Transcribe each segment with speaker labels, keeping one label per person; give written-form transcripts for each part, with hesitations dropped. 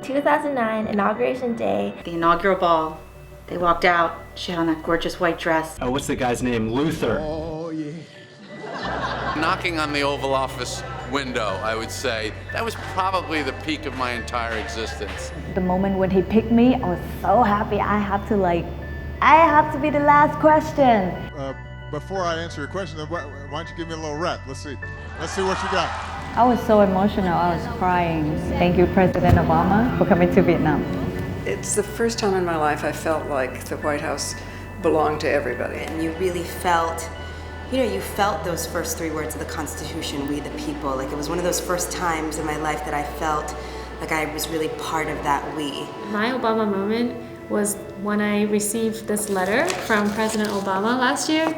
Speaker 1: 2009 Inauguration Day.
Speaker 2: The inaugural ball. They walked out. She had on that gorgeous white dress.
Speaker 3: Oh, what's the guy's name? Luther.
Speaker 4: Oh, yeah.
Speaker 5: Knocking on the Oval Office window, I would say, that was probably the peak of my entire existence.
Speaker 6: The moment when he picked me, I was so happy. I have to be the last question.
Speaker 4: Before I answer your question, why don't you give me a little rep? Let's see what you got.
Speaker 6: I was so emotional, I was crying. Thank you, President Obama, for coming to Vietnam.
Speaker 7: It's the first time in my life I felt like the White House belonged to everybody.
Speaker 8: And you really felt, you felt those first 3 words of the Constitution, we the people. Like, it was one of those first times in my life that I felt like I was really part of that we.
Speaker 9: My Obama moment was when I received this letter from President Obama last year,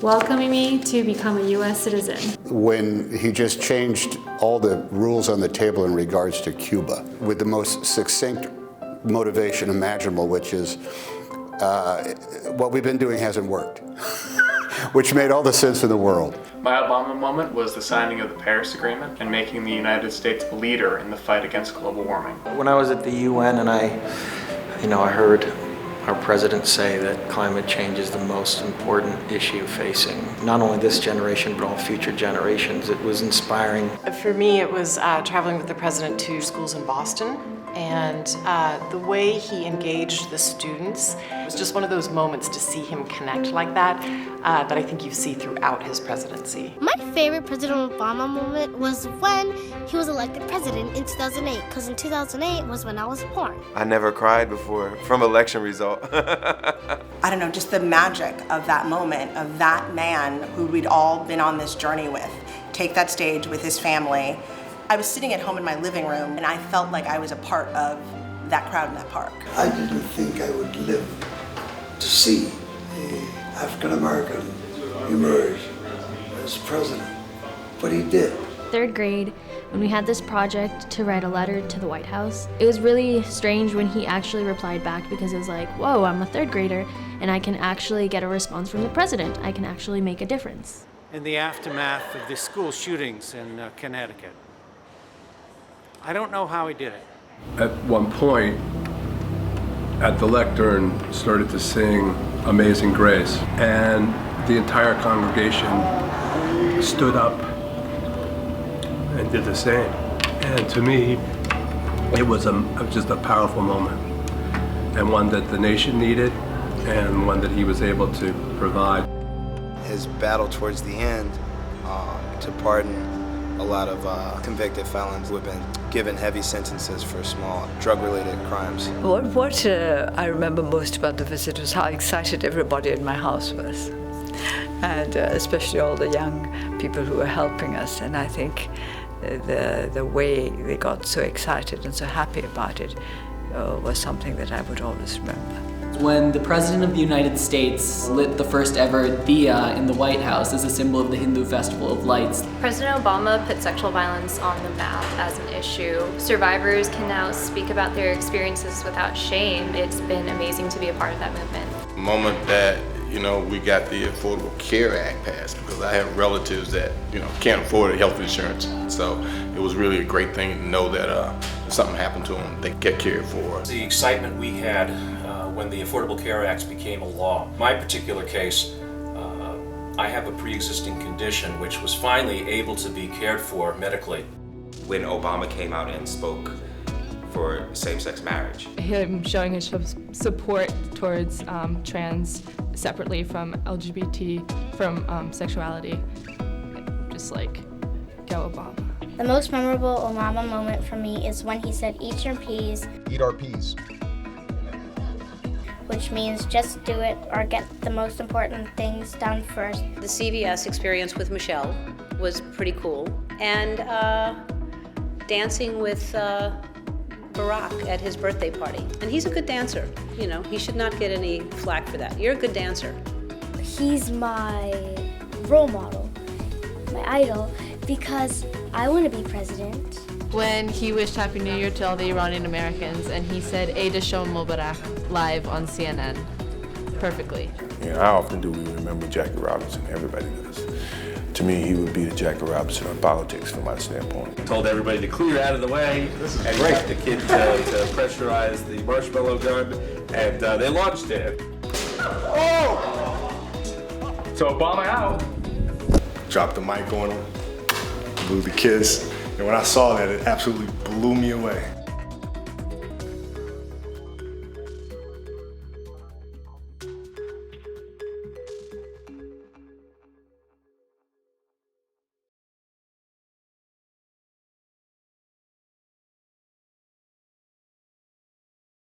Speaker 9: welcoming me to become a U.S. citizen.
Speaker 10: When he just changed all the rules on the table in regards to Cuba with the most succinct motivation imaginable, which is what we've been doing hasn't worked, which made all the sense in the world.
Speaker 11: My Obama moment was the signing of the Paris Agreement and making the United States a leader in the fight against global warming.
Speaker 12: When I was at the UN and I heard our president say that climate change is the most important issue facing not only this generation but all future generations, it was inspiring.
Speaker 13: For me, it was traveling with the president to schools in Boston, and the way he engaged the students was just one of those moments to see him connect like that that I think you see throughout his presidency.
Speaker 14: My favorite President Obama moment was when he was elected president in 2008, because in 2008 was when I was born.
Speaker 15: I never cried before from election result.
Speaker 8: I don't know, just the magic of that moment, of that man who we'd all been on this journey with, take that stage with his family. I was sitting at home in my living room and I felt like I was a part of that crowd in that park.
Speaker 16: I didn't think I would live to see an African American emerge as president, but he did.
Speaker 1: 3rd grade, when we had this project to write a letter to the White House, it was really strange when he actually replied back, because it was like, whoa, I'm a 3rd grader and I can actually get a response from the president. I can actually make a difference.
Speaker 17: In the aftermath of the school shootings in Connecticut, I don't know how he did it.
Speaker 18: At one point, at the lectern, started to sing Amazing Grace, and the entire congregation stood up and did the same. And to me, it was just a powerful moment, and one that the nation needed, and one that he was able to provide.
Speaker 15: His battle towards the end to pardon a lot of convicted felons who have been given heavy sentences for small drug-related crimes.
Speaker 7: What I remember most about the visit was how excited everybody in my house was, and especially all the young people who were helping us. And I think the way they got so excited and so happy about it was something that I would always remember.
Speaker 19: When the President of the United States lit the first ever diya in the White House as a symbol of the Hindu Festival of Lights.
Speaker 20: President Obama put sexual violence on the map as an issue. Survivors can now speak about their experiences without shame. It's been amazing to be a part of that movement.
Speaker 5: The moment that, we got the Affordable Care Act passed, because I have relatives that, can't afford health insurance. So it was really a great thing to know that if something happened to them, they get cared for.
Speaker 9: The excitement we had when the Affordable Care Act became a law. My particular case, I have a pre-existing condition which was finally able to be cared for medically.
Speaker 5: When Obama came out and spoke for same-sex marriage.
Speaker 3: Him showing his support towards trans separately from LGBT, from sexuality. Just like, go Obama.
Speaker 14: The most memorable Obama moment for me is when he said, "Eat your peas."
Speaker 4: Eat our peas.
Speaker 14: Which means just do it or get the most important things done first.
Speaker 2: The CVS experience with Michelle was pretty cool. And dancing with Barack at his birthday party. And he's a good dancer. He should not get any flack for that. You're a good dancer.
Speaker 14: He's my role model, my idol, because I want to be president.
Speaker 3: When he wished Happy New Year to all the Iranian Americans, and he said Eid Shom Mubarak live on CNN perfectly.
Speaker 18: How often do we remember Jackie Robinson? Everybody does. To
Speaker 21: to me, he would be the Jackie Robinson of politics from my standpoint.
Speaker 22: Told everybody to clear out of the way and get the kid to pressurize the marshmallow gun, and they launched it.
Speaker 5: Oh! So Obama out. Dropped the mic on him, blew the kiss, and when I saw that, it absolutely blew me away.